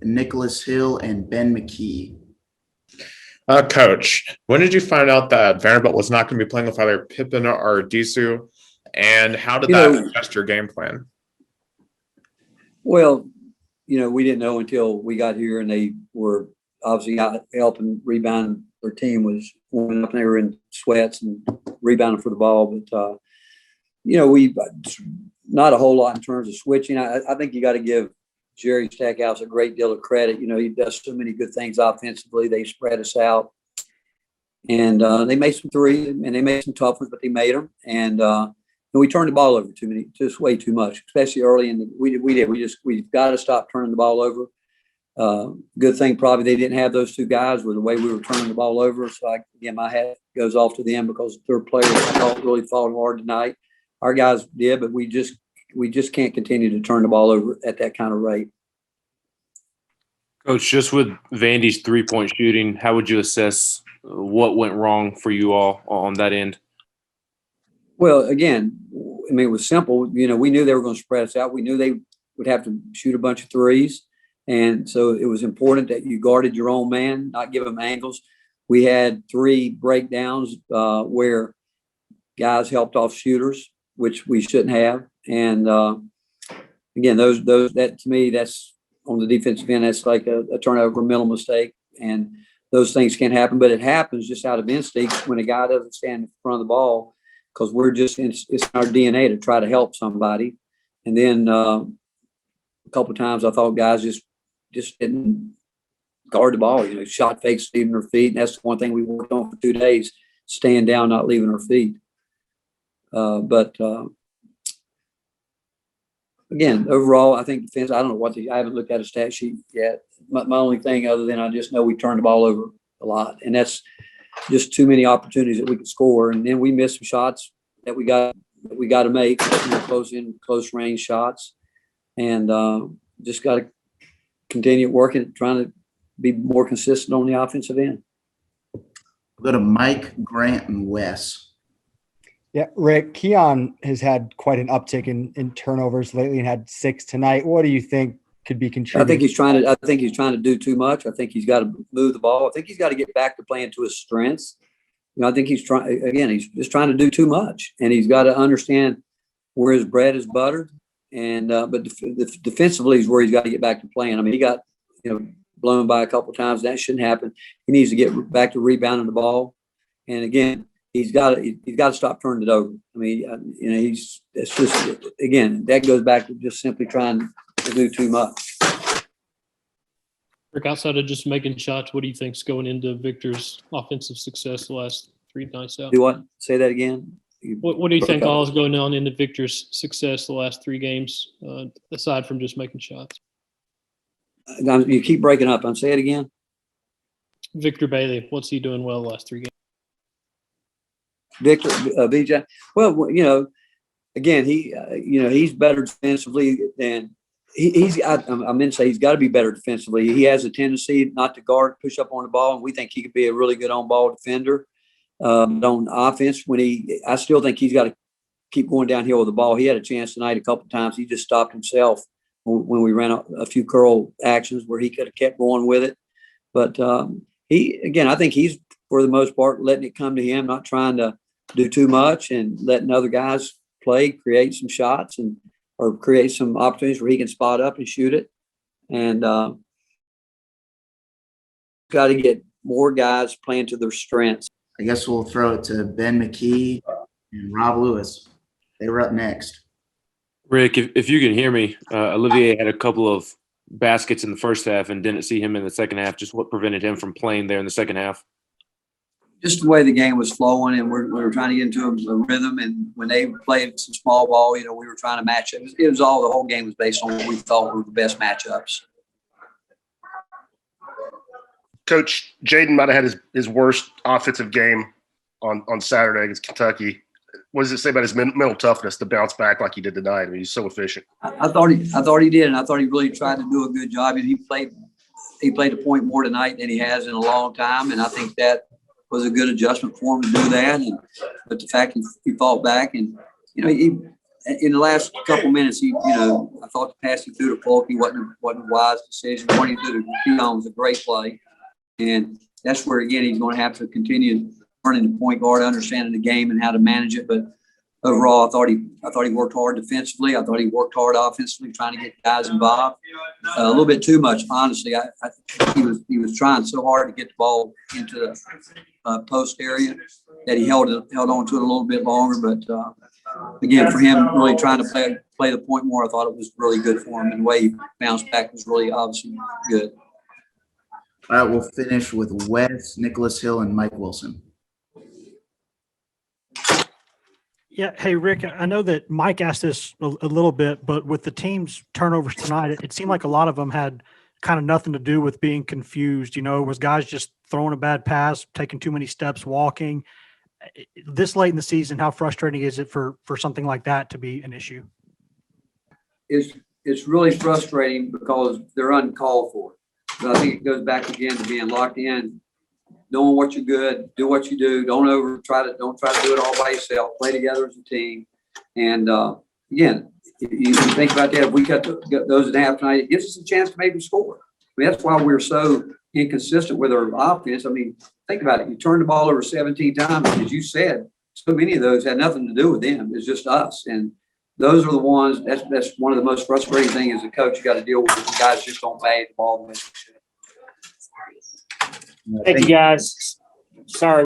Nicholas Hill and Ben McKee. Coach, when did you find out that Vanderbilt was not going to be playing with either Pippen or Disu, and how did that adjust your game plan? Well, we didn't know until we got here, and they were obviously out helping rebound. Their team was warming up, and they were in sweats and rebounding for the ball. But, we not a whole lot in terms of switching. I think you got to give Jerry Stackhouse a great deal of credit. He does so many good things offensively. They spread us out, and they made some threes, and they made some tough ones, but they made them. And we turned the ball over just way too much, especially early in the. We've got to stop turning the ball over. Good thing probably they didn't have those two guys with the way we were turning the ball over. So again, my hat goes off to them because their players really fought hard tonight. Our guys did, but we just can't continue to turn the ball over at that kind of rate. Coach, just with Vandy's three-point shooting, how would you assess what went wrong for you all on that end? Well, again, it was simple. We knew they were going to spread us out. We knew they would have to shoot a bunch of threes. And so it was important that you guarded your own man, not give them angles. We had 3 breakdowns where guys helped off shooters, which we shouldn't have. And again, that to me, that's on the defensive end. That's like a turnover, mental mistake, and those things can happen. But it happens just out of instinct when a guy doesn't stand in front of the ball, because it's in our DNA to try to help somebody. And then a couple of times I thought guys just didn't guard the ball. Shot fakes, leaving their feet, and that's the one thing we worked on for 2 days: staying down, not leaving our feet. But again, overall, I think defense. I don't know I haven't looked at a stat sheet yet. My only thing, other than I just know we turned the ball over a lot, and that's just too many opportunities that we could score, and then we missed some shots that we got to make, close range shots, and just got to continue working, trying to be more consistent on the offensive end. We'll go to Mike, Grant, and Wes. Yeah, Rick, Keon has had quite an uptick in turnovers lately and had 6 tonight. What do you think could be contributing? I think he's trying to do too much. I think he's got to move the ball. I think he's got to get back to playing to his strengths. I think he's just trying to do too much, and he's got to understand where his bread is buttered. And but defensively is where he's got to get back to playing. I mean, he got blown by a couple of times. That shouldn't happen. He needs to get back to rebounding the ball. And again, he's got to stop turning it over. I mean, it's just, again, that goes back to just simply trying to do too much. Rick, outside of just making shots, what do you think's going into Victor's offensive success the last 3 nights out? Do what? Say that again. What do you think all is going on into Victor's success the last 3 games, aside from just making shots? You keep breaking up. Say it again. Victor Bailey, what's he doing well the last 3 games? Victor, BJ. Well, again, he's better defensively than I meant to say he's got to be better defensively. He has a tendency not to push up on the ball, and we think he could be a really good on-ball defender. On offense, I still think he's got to keep going downhill with the ball. He had a chance tonight a couple of times. He just stopped himself when we ran a few curl actions where he could have kept going with it. But I think he's, for the most part, letting it come to him, not trying to do too much and letting other guys play, create some shots or create some opportunities where he can spot up and shoot it. And got to get more guys playing to their strengths. I guess we'll throw it to Ben McKee and Rob Lewis. They were up next. Rick, if you can hear me, Olivier had a couple of baskets in the first half and didn't see him in the second half. Just what prevented him from playing there in the second half? Just the way the game was flowing, and we were trying to get into a rhythm. And when they played some small ball, we were trying to match it. It was all, the whole game was based on what we thought were the best matchups. Coach, Jaden might have had his worst offensive game on Saturday against Kentucky. What does it say about his mental toughness to bounce back like he did tonight? I mean, he's so efficient. I thought he did, and I thought he really tried to do a good job. And he played a point more tonight than he has in a long time, and I think that was a good adjustment for him to do that. But the fact he fought back, and in the last couple minutes, I thought the passing through to Fulke wasn't a wise decision. Running through to Keon was a great play. And that's where, again, he's going to have to continue learning the point guard, understanding the game and how to manage it. But overall, I thought he worked hard defensively. I thought he worked hard offensively, trying to get guys involved. A little bit too much, honestly. I think he was trying so hard to get the ball into the post area that he held on to it a little bit longer. But again, for him really trying to play the point more, I thought it was really good for him. And the way he bounced back was really obviously good. All right, we'll finish with Wes, Nicholas Hill, and Mike Wilson. Yeah. Hey, Rick, I know that Mike asked this a little bit, but with the team's turnovers tonight, it seemed like a lot of them had kind of nothing to do with being confused. Was guys just throwing a bad pass, taking too many steps, walking. This late in the season, how frustrating is it for something like that to be an issue? It's really frustrating because they're uncalled for. But I think it goes back again to being locked in, knowing what you're good, do what you do. Don't try to do it all by yourself. Play together as a team. And again, if you think about that, if we got those in half tonight, it gives us a chance to maybe score. I mean, that's why we're so inconsistent with our offense. I mean, think about it. You turned the ball over 17 times, as you said. So many of those had nothing to do with them. It's just us. And those are the ones. That's one of the most frustrating things as a coach. You got to deal with. The guys just don't bang the ball the way they should. Thank you, guys. Sorry.